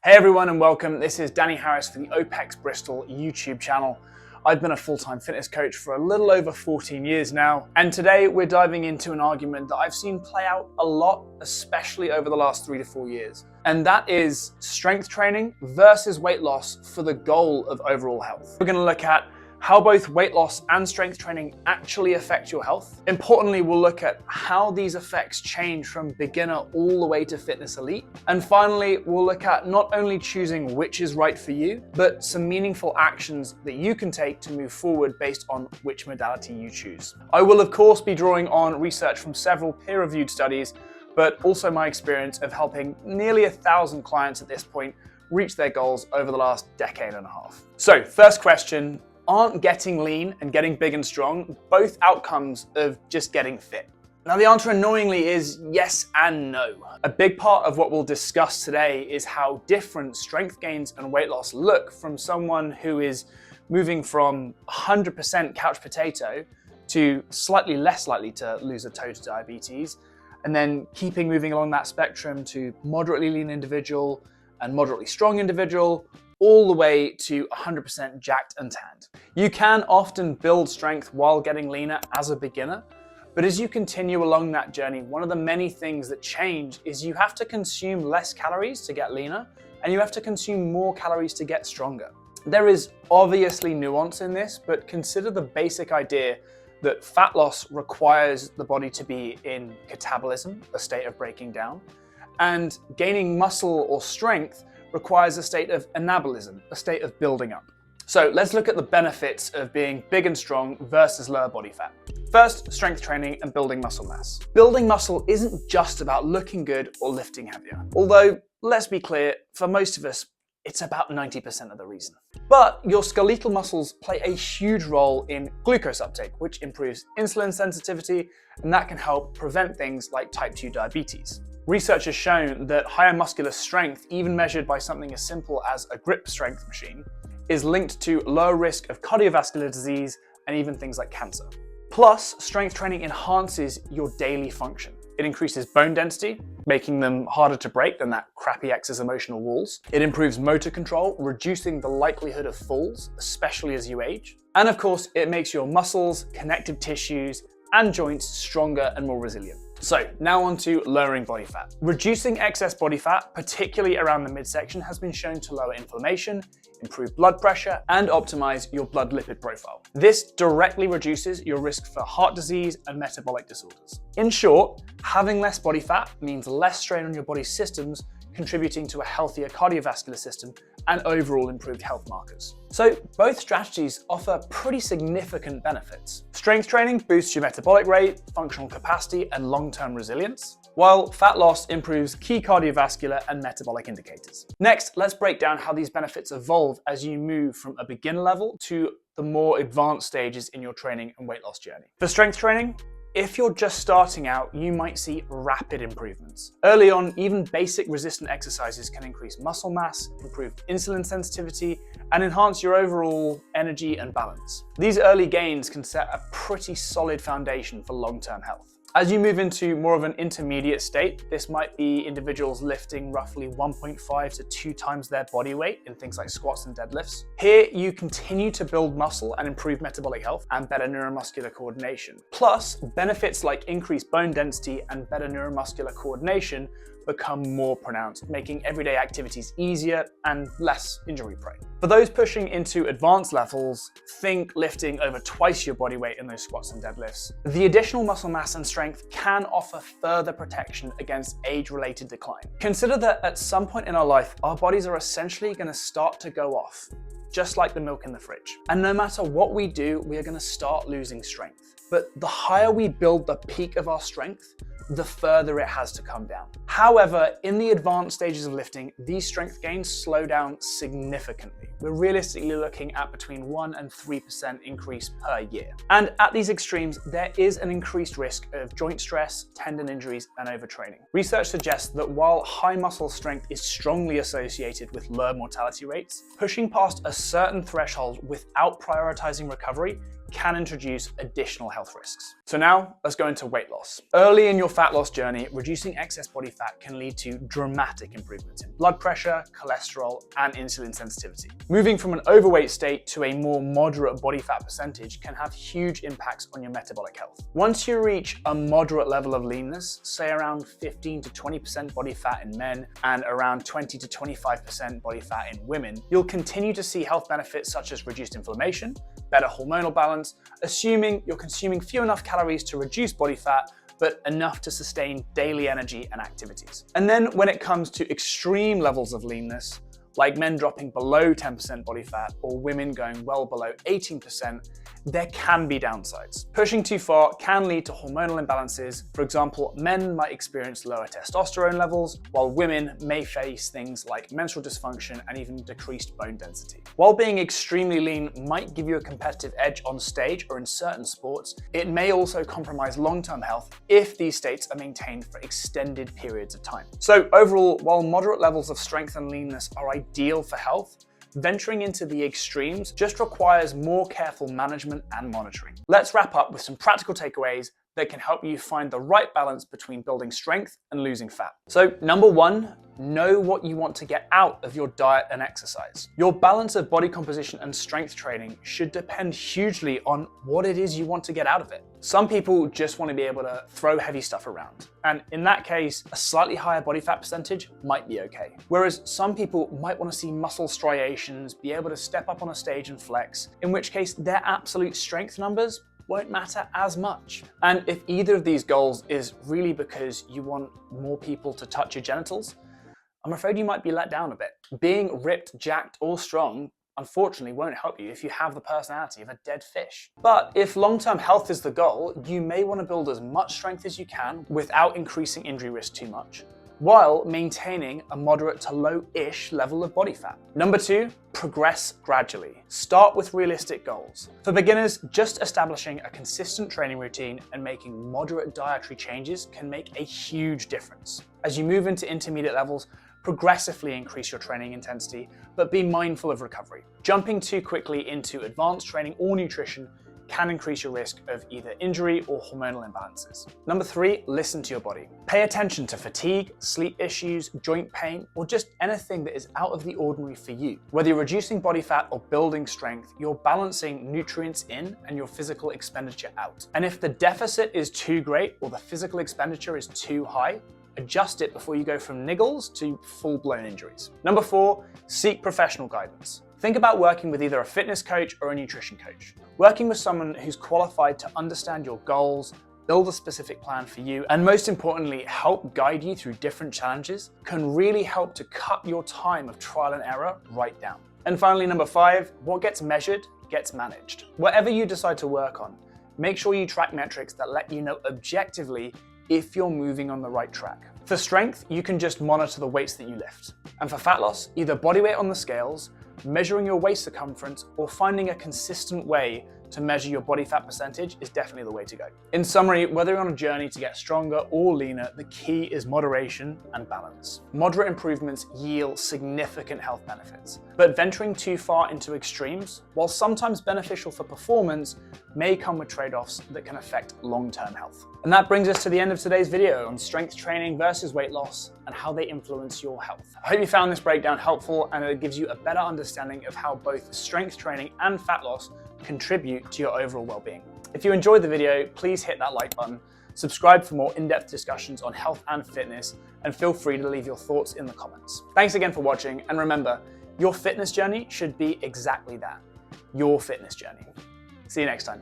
Hey everyone and welcome. This is Danny Harris for the OPEX Bristol YouTube channel. I've been a full-time fitness coach for a little over 14 years now, and today we're diving into an argument that I've seen play out a lot, especially over the last 3 to 4 years. And that is strength training versus weight loss for the goal of overall health. We're going to look at how both weight loss and strength training actually affect your health. Importantly, we'll look at how these effects change from beginner all the way to fitness elite. And finally, we'll look at not only choosing which is right for you, but some meaningful actions that you can take to move forward based on which modality you choose. I will, of course, be drawing on research from several peer-reviewed studies, but also my experience of helping nearly 1,000 clients at this point reach their goals over the last decade and a half. So, first question. Aren't getting lean and getting big and strong both outcomes of just getting fit? Now the answer annoyingly is yes and no. A big part of what we'll discuss today is how different strength gains and weight loss look from someone who is moving from 100% couch potato to slightly less likely to lose a toe to diabetes, and then keeping moving along that spectrum to moderately lean individual and moderately strong individual, all the way to 100% jacked and tanned. You can often build strength while getting leaner as a beginner, but as you continue along that journey, one of the many things that change is you have to consume less calories to get leaner, and you have to consume more calories to get stronger. There is obviously nuance in this, but consider the basic idea that fat loss requires the body to be in catabolism, a state of breaking down, and gaining muscle or strength requires a state of anabolism, a state of building up. So let's look at the benefits of being big and strong versus lower body fat. First, strength training and building muscle mass. Building muscle isn't just about looking good or lifting heavier. Although, let's be clear, for most of us, it's about 90% of the reason. But your skeletal muscles play a huge role in glucose uptake, which improves insulin sensitivity, and that can help prevent things like type 2 diabetes. Research has shown that higher muscular strength, even measured by something as simple as a grip strength machine, is linked to lower risk of cardiovascular disease and even things like cancer. Plus, strength training enhances your daily function. It increases bone density, making them harder to break than that crappy ex's emotional walls. It improves motor control, reducing the likelihood of falls, especially as you age. And of course, it makes your muscles, connective tissues, and joints stronger and more resilient. So now on to lowering body fat. Reducing excess body fat, particularly around the midsection, has been shown to lower inflammation, improve blood pressure, and optimize your blood lipid profile. This directly reduces your risk for heart disease and metabolic disorders. In short, having less body fat means less strain on your body's systems, contributing to a healthier cardiovascular system and overall improved health markers. So both strategies offer pretty significant benefits. Strength training boosts your metabolic rate, functional capacity, and long-term resilience, while fat loss improves key cardiovascular and metabolic indicators. Next, let's break down how these benefits evolve as you move from a beginner level to the more advanced stages in your training and weight loss journey. For strength training, if you're just starting out, you might see rapid improvements. Early on, even basic resistant exercises can increase muscle mass, improve insulin sensitivity, and enhance your overall energy and balance. These early gains can set a pretty solid foundation for long-term health. As you move into more of an intermediate state, this might be individuals lifting roughly 1.5 to 2 times their body weight in things like squats and deadlifts. Here, you continue to build muscle and improve metabolic health and better neuromuscular coordination. Plus, benefits like increased bone density and better neuromuscular coordination become more pronounced, making everyday activities easier and less injury prone. For those pushing into advanced levels, think lifting over twice your body weight in those squats and deadlifts. The additional muscle mass and strength can offer further protection against age-related decline. Consider that at some point in our life, our bodies are essentially going to start to go off, just like the milk in the fridge. And no matter what we do, we are going to start losing strength. But the higher we build the peak of our strength, the further it has to come down. However, in the advanced stages of lifting, these strength gains slow down significantly. We're realistically looking at between 1 and 3% increase per year. And at these extremes, there is an increased risk of joint stress, tendon injuries, and overtraining. Research suggests that while high muscle strength is strongly associated with low mortality rates, pushing past a certain threshold without prioritizing recovery can introduce additional health risks. So now let's go into weight loss. Early in your fat loss journey, reducing excess body fat can lead to dramatic improvements in blood pressure, cholesterol, and insulin sensitivity. Moving from an overweight state to a more moderate body fat percentage can have huge impacts on your metabolic health. Once you reach a moderate level of leanness, say around 15 to 20% body fat in men and around 20 to 25% body fat in women, you'll continue to see health benefits such as reduced inflammation, better hormonal balance, assuming you're consuming few enough calories to reduce body fat, but enough to sustain daily energy and activities. And then when it comes to extreme levels of leanness, like men dropping below 10% body fat or women going well below 18%, there can be downsides. Pushing too far can lead to hormonal imbalances. For example, men might experience lower testosterone levels, while women may face things like menstrual dysfunction and even decreased bone density. While being extremely lean might give you a competitive edge on stage or in certain sports, it may also compromise long-term health if these states are maintained for extended periods of time. So overall, while moderate levels of strength and leanness are ideal for health, venturing into the extremes just requires more careful management and monitoring. Let's wrap up with some practical takeaways that can help you find the right balance between building strength and losing fat. So number one, know what you want to get out of your diet and exercise. Your balance of body composition and strength training should depend hugely on what it is you want to get out of it. Some people just want to be able to throw heavy stuff around, and in that case, a slightly higher body fat percentage might be okay. Whereas some people might want to see muscle striations, be able to step up on a stage and flex, in which case their absolute strength numbers won't matter as much. And if either of these goals is really because you want more people to touch your genitals, I'm afraid you might be let down a bit. Being ripped, jacked, or strong unfortunately won't help you if you have the personality of a dead fish. But if long-term health is the goal, you may want to build as much strength as you can without increasing injury risk too much, while maintaining a moderate to low-ish level of body fat. Number two, progress gradually. Start with realistic goals. For beginners, just establishing a consistent training routine and making moderate dietary changes can make a huge difference. As you move into intermediate levels, progressively increase your training intensity, but be mindful of recovery. Jumping too quickly into advanced training or nutrition can increase your risk of either injury or hormonal imbalances. Number three, listen to your body. Pay attention to fatigue, sleep issues, joint pain, or just anything that is out of the ordinary for you. Whether you're reducing body fat or building strength, you're balancing nutrients in and your physical expenditure out. And if the deficit is too great or the physical expenditure is too high, adjust it before you go from niggles to full-blown injuries. Number four, seek professional guidance. Think about working with either a fitness coach or a nutrition coach. Working with someone who's qualified to understand your goals, build a specific plan for you, and most importantly, help guide you through different challenges can really help to cut your time of trial and error right down. And finally, number five, what gets measured gets managed. Whatever you decide to work on, make sure you track metrics that let you know objectively if you're moving on the right track. For strength, you can just monitor the weights that you lift. And for fat loss, either body weight on the scales, measuring your waist circumference, or finding a consistent way to measure your body fat percentage is definitely the way to go. In summary, whether you're on a journey to get stronger or leaner, the key is moderation and balance. Moderate improvements yield significant health benefits, but venturing too far into extremes, while sometimes beneficial for performance, may come with trade-offs that can affect long-term health. And that brings us to the end of today's video on strength training versus weight loss and how they influence your health. I hope you found this breakdown helpful and it gives you a better understanding of how both strength training and fat loss contribute to your overall well-being. If you enjoyed the video, please hit that like button, subscribe for more in-depth discussions on health and fitness, and feel free to leave your thoughts in the comments. Thanks again for watching, and remember, your fitness journey should be exactly that, your fitness journey. See you next time.